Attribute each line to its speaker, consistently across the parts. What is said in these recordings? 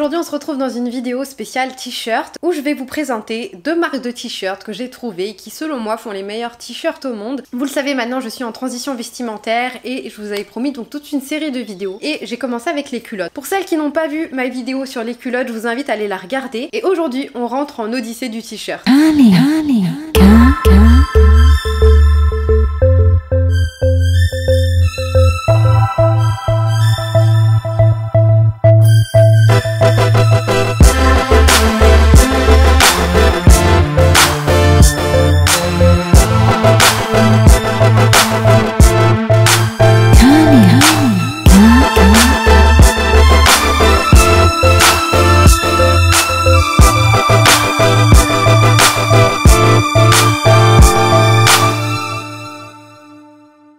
Speaker 1: Aujourd'hui on se retrouve dans une vidéo spéciale t-shirt où je vais vous présenter deux marques de t-shirts que j'ai trouvées qui selon moi font les meilleurs t-shirts au monde. Vous le savez maintenant, je suis en transition vestimentaire et je vous avais promis donc toute une série de vidéos et j'ai commencé avec les culottes. Pour celles qui n'ont pas vu ma vidéo sur les culottes, je vous invite à aller la regarder et aujourd'hui on rentre en odyssée du t-shirt.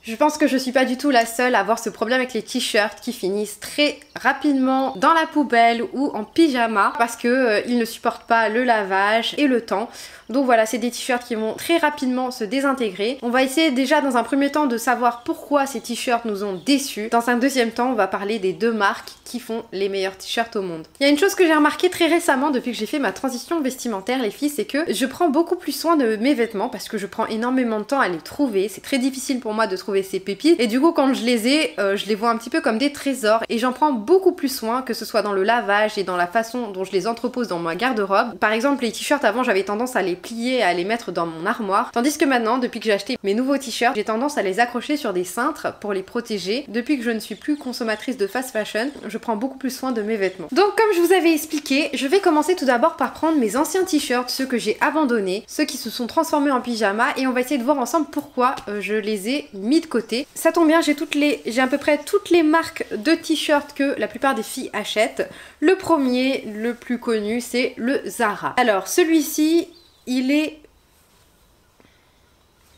Speaker 1: Je pense que je suis pas du tout la seule à avoir ce problème avec les t-shirts qui finissent très rapidement dans la poubelle ou en pyjama parce que ils ne supportent pas le lavage et le temps. Donc voilà, c'est des t-shirts qui vont très rapidement se désintégrer. On va essayer déjà dans un premier temps de savoir pourquoi ces t-shirts nous ont déçus. Dans un deuxième temps, on va parler des deux marques qui font les meilleurs t-shirts au monde. Il y a une chose que j'ai remarqué très récemment depuis que j'ai fait ma transition vestimentaire les filles, c'est que je prends beaucoup plus soin de mes vêtements parce que je prends énormément de temps à les trouver. C'est très difficile pour moi de trouver ces pépites et du coup quand je les ai, je les vois un petit peu comme des trésors et j'en prends beaucoup plus soin, que ce soit dans le lavage et dans la façon dont je les entrepose dans ma garde-robe. Par exemple les t-shirts avant j'avais tendance à les plier, à les mettre dans mon armoire, tandis que maintenant depuis que j'ai acheté mes nouveaux t-shirts, j'ai tendance à les accrocher sur des cintres pour les protéger. Depuis que je ne suis plus consommatrice de fast fashion, je prends beaucoup plus soin de mes vêtements. Donc comme je vous avais expliqué, je vais commencer tout d'abord par prendre mes anciens t-shirts, ceux que j'ai abandonnés, ceux qui se sont transformés en pyjama et on va essayer de voir ensemble pourquoi je les ai mis de côté. Ça tombe bien, j'ai à peu près toutes les marques de t-shirts que la plupart des filles achètent. Le premier, le plus connu, c'est le Zara. Alors celui-ci, il est...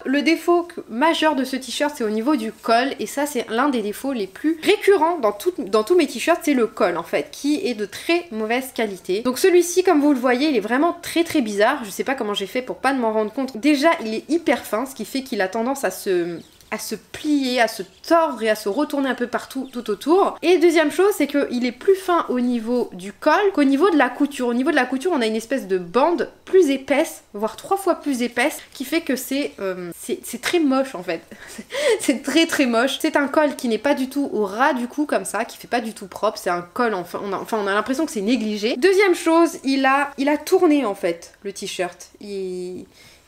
Speaker 1: Le défaut majeur de ce t-shirt, c'est au niveau du col, et ça c'est l'un des défauts les plus récurrents dans tous mes t-shirts, c'est le col en fait, qui est de très mauvaise qualité. Donc celui-ci, comme vous le voyez, il est vraiment très bizarre, je sais pas comment j'ai fait pour pas m'en rendre compte. Déjà, il est hyper fin, ce qui fait qu'il a tendance à se plier, à se tordre et à se retourner un peu partout tout autour. Et deuxième chose, c'est qu'il est plus fin au niveau du col qu'au niveau de la couture. Au niveau de la couture, on a une espèce de bande plus épaisse, voire 3 fois plus épaisse, qui fait que c'est très moche en fait. C'est très moche. C'est un col qui n'est pas du tout au ras du cou comme ça, qui fait pas du tout propre. C'est un col, on a l'impression que c'est négligé. Deuxième chose, il a tourné en fait, le t-shirt.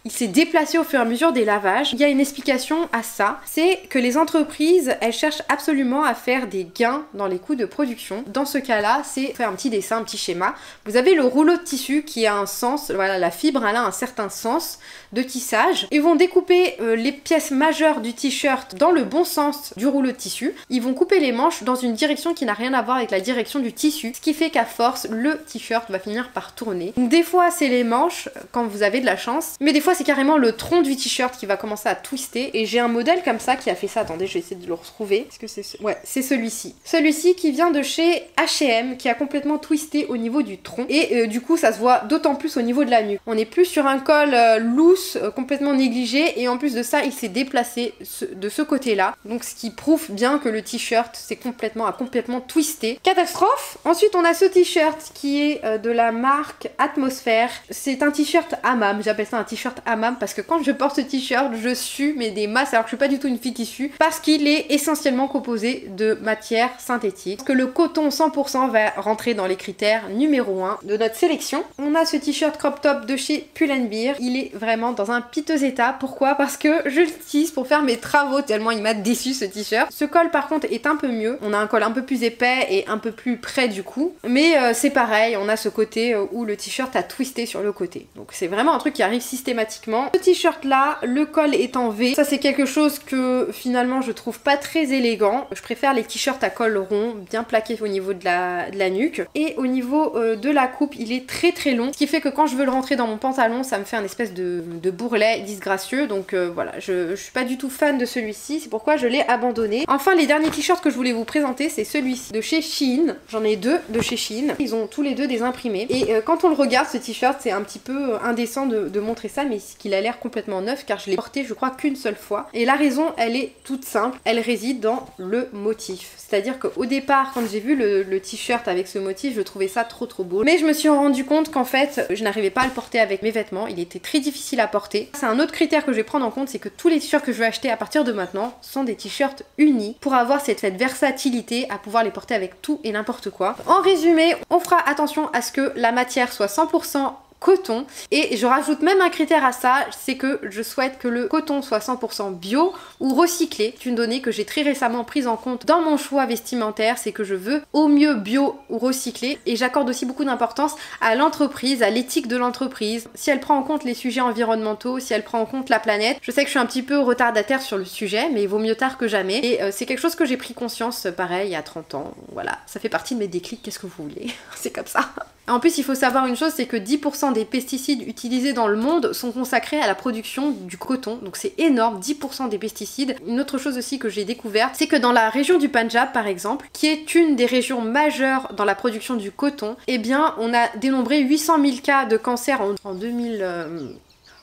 Speaker 1: Il s'est déplacé au fur et à mesure des lavages. Il y a une explication à ça, c'est que les entreprises, elles cherchent absolument à faire des gains dans les coûts de production. Dans ce cas-là, c'est faire un petit dessin, un petit schéma. Vous avez le rouleau de tissu qui a un sens, voilà, la fibre elle a un certain sens de tissage. Ils vont découper les pièces majeures du t-shirt dans le bon sens du rouleau de tissu. Ils vont couper les manches dans une direction qui n'a rien à voir avec la direction du tissu, ce qui fait qu'à force, le t-shirt va finir par tourner. Donc, des fois, c'est les manches, quand vous avez de la chance, mais des fois, c'est carrément le tronc du t-shirt qui va commencer à twister et j'ai un modèle comme ça qui a fait ça. Attendez, je vais essayer de le retrouver. Est-ce que c'est ouais, c'est celui-ci. Celui-ci qui vient de chez H&M, qui a complètement twisté au niveau du tronc et du coup ça se voit d'autant plus au niveau de la nuque. On n'est plus sur un col loose, complètement négligé et en plus de ça il s'est déplacé de ce côté-là. Donc ce qui prouve bien que le t-shirt a complètement twisté. Catastrophe. Ensuite on a ce t-shirt qui est de la marque Atmosphère. C'est un t-shirt hammam, j'appelle ça un t-shirt hammam parce que quand je porte ce t-shirt je sue mais des masses alors que je suis pas du tout une fille qui sue parce qu'il est essentiellement composé de matière synthétique. Parce que le coton 100% va rentrer dans les critères numéro 1 de notre sélection. On a ce t-shirt crop top de chez Pull&Bear. Il est vraiment dans un piteux état. Pourquoi? Parce que je l'utilise pour faire mes travaux tellement il m'a déçu ce t-shirt. Ce col par contre est un peu mieux. On a un col un peu plus épais et un peu plus près du cou. Mais c'est pareil, on a ce côté où le t-shirt a twisté sur le côté. Donc c'est vraiment un truc qui arrive systématiquement. Ce t-shirt là, le col est en V. Ça c'est quelque chose que finalement je trouve pas très élégant. Je préfère les t-shirts à col rond, bien plaqués au niveau de la nuque. Et au niveau de la coupe, il est très long. Ce qui fait que quand je veux le rentrer dans mon pantalon, ça me fait un espèce de bourrelet disgracieux. Donc voilà, je suis pas du tout fan de celui-ci. C'est pourquoi je l'ai abandonné. Enfin, les derniers t-shirts que je voulais vous présenter, c'est celui-ci de chez Shein. J'en ai deux de chez Shein. Ils ont tous les deux des imprimés. Et quand on le regarde, ce t-shirt, c'est un petit peu indécent de montrer ça, mais mais qu'il a l'air complètement neuf car je l'ai porté je crois qu'une seule fois. Et la raison, elle est toute simple, elle réside dans le motif. C'est-à-dire qu'au départ, quand j'ai vu le t-shirt avec ce motif, je trouvais ça trop beau. Mais je me suis rendu compte qu'en fait, je n'arrivais pas à le porter avec mes vêtements, il était très difficile à porter. C'est un autre critère que je vais prendre en compte, c'est que tous les t-shirts que je vais acheter à partir de maintenant sont des t-shirts unis pour avoir cette versatilité à pouvoir les porter avec tout et n'importe quoi. En résumé, on fera attention à ce que la matière soit 100% coton, et je rajoute même un critère à ça, c'est que je souhaite que le coton soit 100% bio ou recyclé. C'est une donnée que j'ai très récemment prise en compte dans mon choix vestimentaire, c'est que je veux au mieux bio ou recyclé, et j'accorde aussi beaucoup d'importance à l'entreprise, à l'éthique de l'entreprise, si elle prend en compte les sujets environnementaux, si elle prend en compte la planète. Je sais que je suis un petit peu retardataire sur le sujet, mais il vaut mieux tard que jamais, et c'est quelque chose que j'ai pris conscience pareil il y a 30 ans, voilà, ça fait partie de mes déclics, qu'est-ce que vous voulez, c'est comme ça. En plus, il faut savoir une chose, c'est que 10% des pesticides utilisés dans le monde sont consacrés à la production du coton. Donc c'est énorme, 10% des pesticides. Une autre chose aussi que j'ai découverte, c'est que dans la région du Punjab, par exemple, qui est une des régions majeures dans la production du coton, eh bien, on a dénombré 800 000 cas de cancer en 2000...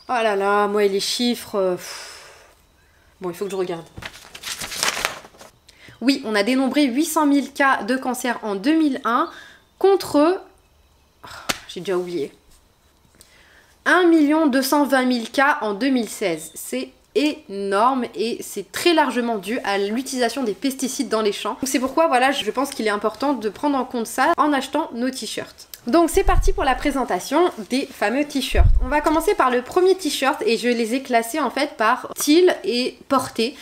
Speaker 1: Oh là là, moi et les chiffres... Bon, il faut que je regarde. Oui, on a dénombré 800 000 cas de cancer en 2001 contre... J'ai déjà oublié. 1 220 000 cas en 2016. C'est énorme et c'est très largement dû à l'utilisation des pesticides dans les champs. C'est pourquoi voilà, je pense qu'il est important de prendre en compte ça en achetant nos t-shirts. Donc c'est parti pour la présentation des fameux t-shirts. On va commencer par le premier t-shirt et je les ai classés en fait par style et portée.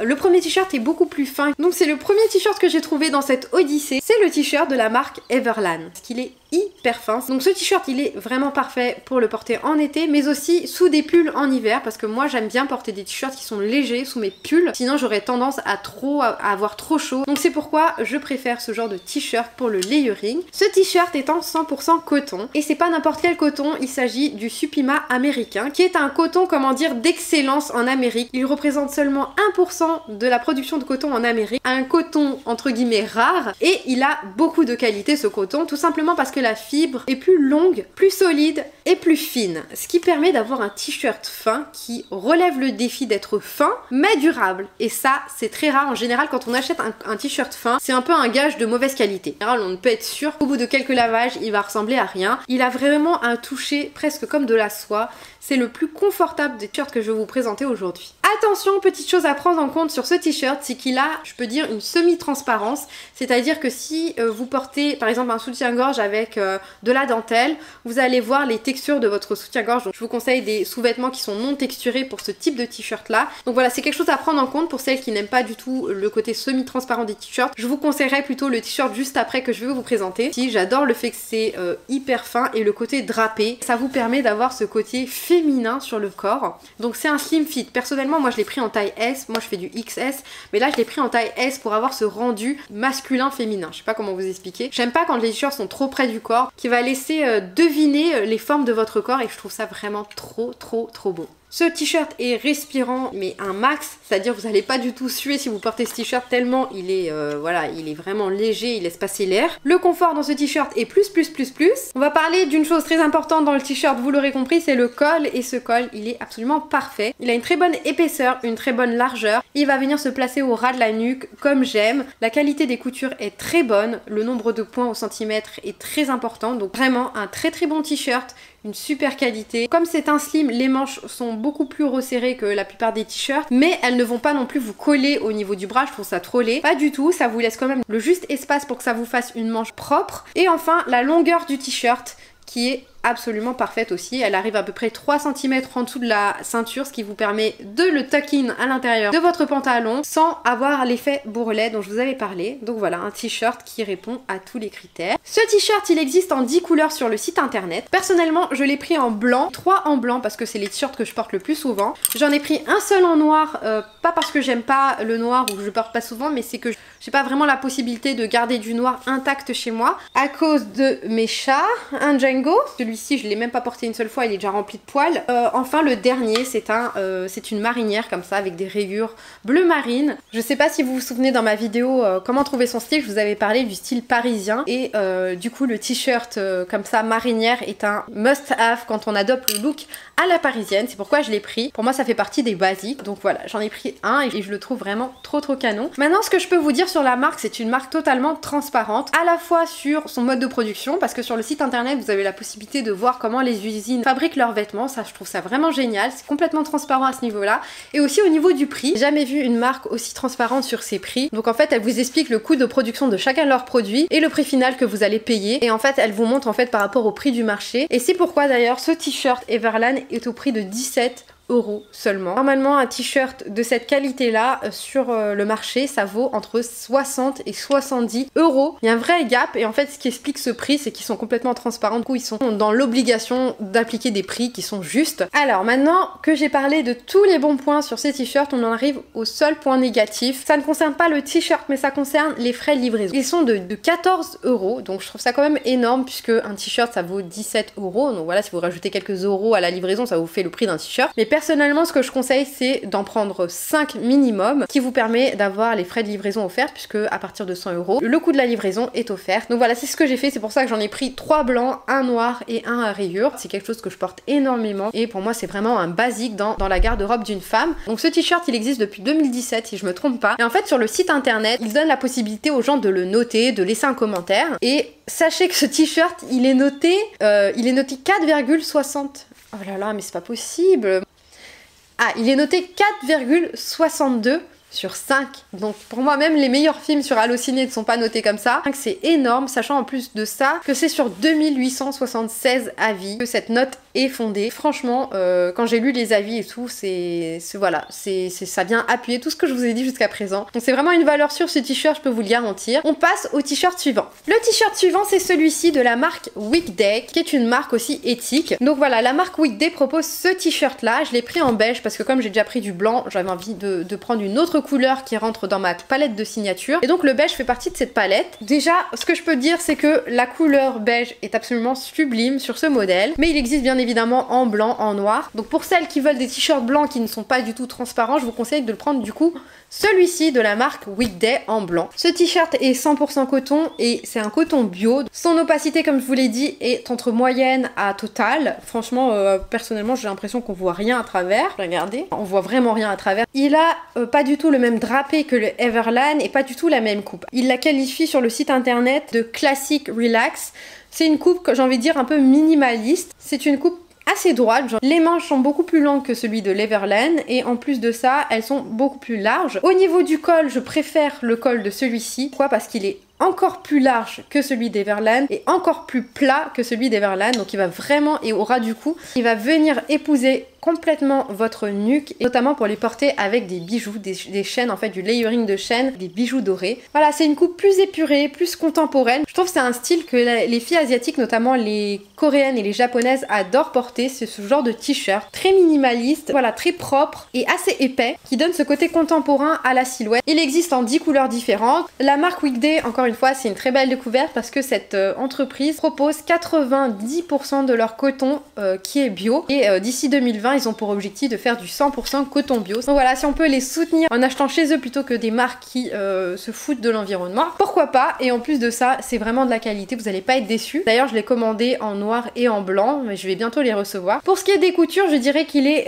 Speaker 1: Le premier t-shirt est beaucoup plus fin, donc c'est le premier t-shirt que j'ai trouvé dans cette odyssée. C'est le t-shirt de la marque Everland, parce qu'il est hyper fin. Donc ce t-shirt il est vraiment parfait pour le porter en été, mais aussi sous des pulls en hiver, parce que moi j'aime bien porter des t-shirts qui sont légers sous mes pulls, sinon j'aurais tendance à avoir trop chaud. Donc c'est pourquoi je préfère ce genre de t-shirt pour le layering. Ce t-shirt est en 100% coton, et c'est pas n'importe quel coton, il s'agit du Supima américain, qui est un coton, comment dire, d'excellence en Amérique. Il représente seulement 1% de la production de coton en Amérique, un coton entre guillemets rare, et il a beaucoup de qualité ce coton, tout simplement parce que la fibre est plus longue, plus solide et plus fine, ce qui permet d'avoir un t-shirt fin qui relève le défi d'être fin mais durable, et ça c'est très rare. En général quand on achète un t-shirt fin, c'est un peu un gage de mauvaise qualité. En général on ne peut être sûr qu'au bout de quelques lavages il va ressembler à rien. Il a vraiment un toucher presque comme de la soie. C'est le plus confortable des t-shirts que je vais vous présenter aujourd'hui. Attention, petite chose à prendre en compte sur ce t-shirt, c'est qu'il a, je peux dire, une semi-transparence. C'est-à-dire que si vous portez par exemple un soutien-gorge avec de la dentelle, vous allez voir les textures de votre soutien-gorge. Donc je vous conseille des sous-vêtements qui sont non texturés pour ce type de t-shirt là. Donc voilà, c'est quelque chose à prendre en compte pour celles qui n'aiment pas du tout le côté semi-transparent des t-shirts. Je vous conseillerais plutôt le t-shirt juste après que je vais vous présenter. Si j'adore le fait que c'est hyper fin et le côté drapé, ça vous permet d'avoir ce côté féminin sur le corps. Donc c'est un slim fit. Personnellement moi je l'ai pris en taille S, moi je fais du XS, mais là je l'ai pris en taille S pour avoir ce rendu masculin féminin. Je sais pas comment vous expliquer. J'aime pas quand les t-shirts sont trop près du corps, qui va laisser deviner les formes de votre corps, et je trouve ça vraiment trop beau. Ce t-shirt est respirant mais un max, c'est-à-dire vous n'allez pas du tout suer si vous portez ce t-shirt tellement il est voilà, il est vraiment léger, il laisse passer l'air. Le confort dans ce t-shirt est plus. On va parler d'une chose très importante dans le t-shirt, vous l'aurez compris, c'est le col, et ce col il est absolument parfait. Il a une très bonne épaisseur, une très bonne largeur, il va venir se placer au ras de la nuque comme j'aime. La qualité des coutures est très bonne, le nombre de points au centimètre est très important, donc vraiment un très bon t-shirt. Une super qualité. Comme c'est un slim, les manches sont beaucoup plus resserrées que la plupart des t-shirts, mais elles ne vont pas non plus vous coller au niveau du bras, je trouve ça trop laid. Pas du tout, ça vous laisse quand même le juste espace pour que ça vous fasse une manche propre. Et enfin, la longueur du t-shirt qui est absolument parfaite aussi. Elle arrive à peu près 3 cm en dessous de la ceinture, ce qui vous permet de le tuck-in à l'intérieur de votre pantalon sans avoir l'effet bourrelet dont je vous avais parlé. Donc voilà, un t-shirt qui répond à tous les critères. Ce t-shirt, il existe en 10 couleurs sur le site internet. Personnellement, je l'ai pris en blanc, 3 en blanc parce que c'est les t-shirts que je porte le plus souvent. J'en ai pris un seul en noir, pas parce que j'aime pas le noir ou que je porte pas souvent, mais c'est que j'ai pas vraiment la possibilité de garder du noir intact chez moi à cause de mes chats. Un Django, celui celui-ci je l'ai même pas porté une seule fois, il est déjà rempli de poils. Enfin le dernier c'est une marinière comme ça avec des rayures bleu marine. Je sais pas si vous vous souvenez dans ma vidéo comment trouver son style, je vous avais parlé du style parisien et du coup le t-shirt comme ça marinière est un must-have quand on adopte le look à la parisienne, c'est pourquoi je l'ai pris. Pour moi ça fait partie des basiques, donc voilà, j'en ai pris un et je le trouve vraiment trop canon. Maintenant ce que je peux vous dire sur la marque, c'est une marque totalement transparente, à la fois sur son mode de production, parce que sur le site internet vous avez la possibilité de voir comment les usines fabriquent leurs vêtements, ça je trouve ça vraiment génial, c'est complètement transparent à ce niveau là, et aussi au niveau du prix. J'ai jamais vu une marque aussi transparente sur ses prix, donc en fait elle vous explique le coût de production de chacun de leurs produits et le prix final que vous allez payer, et en fait elle vous montre en fait par rapport au prix du marché, et c'est pourquoi d'ailleurs ce t-shirt Everlane est au prix de 17 € seulement. Normalement un t-shirt de cette qualité là sur le marché ça vaut entre 60 et 70 €. Il y a un vrai gap et en fait ce qui explique ce prix c'est qu'ils sont complètement transparents, du coup ils sont dans l'obligation d'appliquer des prix qui sont justes. Alors maintenant que j'ai parlé de tous les bons points sur ces t-shirts, on en arrive au seul point négatif. Ça ne concerne pas le t-shirt mais ça concerne les frais de livraison. Ils sont de 14 €, donc je trouve ça quand même énorme puisque un t-shirt ça vaut 17 €, donc voilà, si vous rajoutez quelques euros à la livraison ça vous fait le prix d'un t-shirt. Mais personnellement, ce que je conseille, c'est d'en prendre 5 minimum, qui vous permet d'avoir les frais de livraison offerts, puisque à partir de 100 €, le coût de la livraison est offert. Donc voilà, c'est ce que j'ai fait, c'est pour ça que j'en ai pris 3 blancs, un noir et un à rayures. C'est quelque chose que je porte énormément, et pour moi, c'est vraiment un basique dans la garde-robe d'une femme. Donc ce t-shirt, il existe depuis 2017, si je me trompe pas. Et en fait, sur le site internet, ils donnent la possibilité aux gens de le noter, de laisser un commentaire. Et sachez que ce t-shirt, il est noté 4,60. Oh là là, mais c'est pas possible. Ah, il est noté 4,62 sur 5. Donc pour moi même les meilleurs films sur Allociné ne sont pas notés comme ça. C'est énorme, sachant en plus de ça que c'est sur 2876 avis que cette note est fondée. Franchement, quand j'ai lu les avis et tout, voilà, ça vient appuyer tout ce que je vous ai dit jusqu'à présent. Donc c'est vraiment une valeur sûre ce t-shirt, je peux vous le garantir. On passe au t-shirt suivant. Le t-shirt suivant, c'est celui-ci de la marque Weekday, qui est une marque aussi éthique. Donc voilà, la marque Weekday propose ce t-shirt là. Je l'ai pris en beige parce que comme j'ai déjà pris du blanc, j'avais envie de prendre une autre couleur qui rentre dans ma palette de signature. Et donc le beige fait partie de cette palette. Déjà, ce que je peux dire, c'est que la couleur beige est absolument sublime sur ce modèle. Mais il existe bien évidemment en blanc, en noir. Donc pour celles qui veulent des t-shirts blancs qui ne sont pas du tout transparents, je vous conseille de le prendre du coup celui-ci de la marque Weekday en blanc. Ce t-shirt est 100% coton et c'est un coton bio. Son opacité, comme je vous l'ai dit, est entre moyenne à totale. Franchement, personnellement, j'ai l'impression qu'on voit rien à travers. Regardez, on voit vraiment rien à travers. Il a pas du tout le même drapé que le Everlane et pas du tout la même coupe. Il la qualifie sur le site internet de Classic Relax. C'est une coupe que j'ai envie de dire un peu minimaliste. C'est une coupe assez droite, genre les manches sont beaucoup plus longues que celui de l'Everlane et en plus de ça, elles sont beaucoup plus larges. Au niveau du col, je préfère le col de celui-ci. Pourquoi? Parce qu'il est encore plus large que celui d'Everlane et encore plus plat que celui d'Everlane, donc il va vraiment, et au ras du cou, il va venir épouser complètement votre nuque, et notamment pour les porter avec des bijoux, des chaînes, en fait du layering de chaînes, des bijoux dorés. Voilà, c'est une coupe plus épurée, plus contemporaine. Je trouve que c'est un style que les filles asiatiques, notamment les coréennes et les japonaises, adorent porter. C'est ce genre de t-shirt très minimaliste, voilà, très propre et assez épais, qui donne ce côté contemporain à la silhouette. Il existe en 10 couleurs différentes. La marque Weekday, encore une fois, c'est une très belle découverte parce que cette entreprise propose 90% de leur coton qui est bio, et d'ici 2020 ils ont pour objectif de faire du 100% coton bio. Donc voilà, si on peut les soutenir en achetant chez eux plutôt que des marques qui se foutent de l'environnement, pourquoi pas. Et en plus de ça, c'est vraiment de la qualité, vous n'allez pas être déçus. D'ailleurs je l'ai commandé en noir et en blanc, mais je vais bientôt les recevoir. Pour ce qui est des coutures, je dirais qu'il est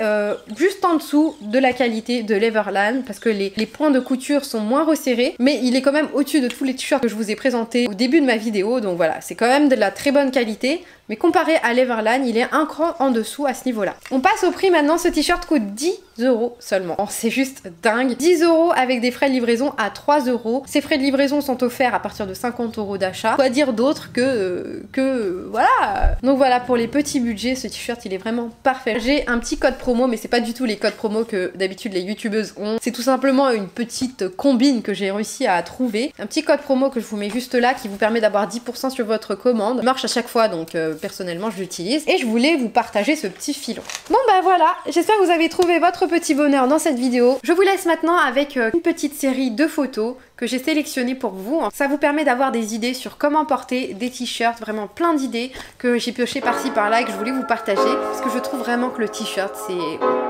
Speaker 1: juste en dessous de la qualité de l'Everlane, parce que les points de couture sont moins resserrés, mais il est quand même au-dessus de tous les t-shirts que je vous ai présentés au début de ma vidéo. Donc voilà, c'est quand même de la très bonne qualité. Mais comparé à l'Everlane, il est un cran en dessous à ce niveau-là. On passe au prix maintenant. Ce t-shirt coûte 10 € seulement. Oh, c'est juste dingue. 10 € avec des frais de livraison à 3 €. Ces frais de livraison sont offerts à partir de 50 € d'achat. Quoi dire d'autre que voilà. Donc voilà, pour les petits budgets, ce t-shirt il est vraiment parfait. J'ai un petit code promo, mais c'est pas du tout les codes promo que d'habitude les youtubeuses ont. C'est tout simplement une petite combine que j'ai réussi à trouver. Un petit code promo que je vous mets juste là qui vous permet d'avoir 10% sur votre commande. Il marche à chaque fois, donc personnellement je l'utilise. Et je voulais vous partager ce petit filon. Bon bah voilà, j'espère que vous avez trouvé votre petit bonheur dans cette vidéo. Je vous laisse maintenant avec une petite série de photos que j'ai sélectionnées pour vous. Ça vous permet d'avoir des idées sur comment porter des t-shirts, vraiment plein d'idées que j'ai pioché par-ci par-là et que je voulais vous partager. Parce que je trouve vraiment que le t-shirt,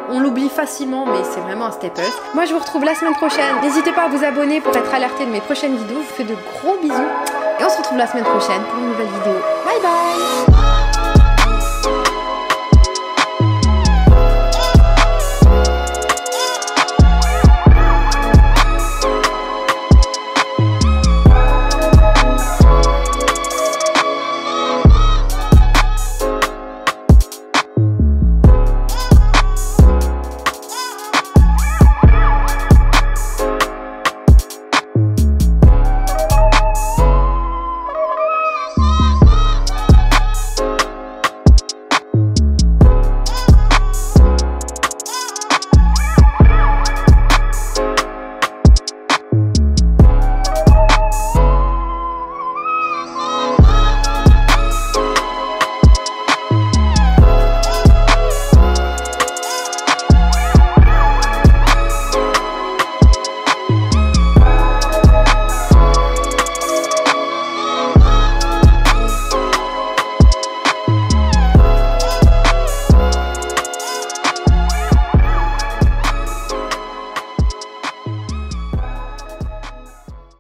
Speaker 1: on l'oublie facilement, mais c'est vraiment un step up. Moi je vous retrouve la semaine prochaine. N'hésitez pas à vous abonner pour être alerté de mes prochaines vidéos. Je vous fais de gros bisous et on se retrouve la semaine prochaine pour une nouvelle vidéo. Bye bye.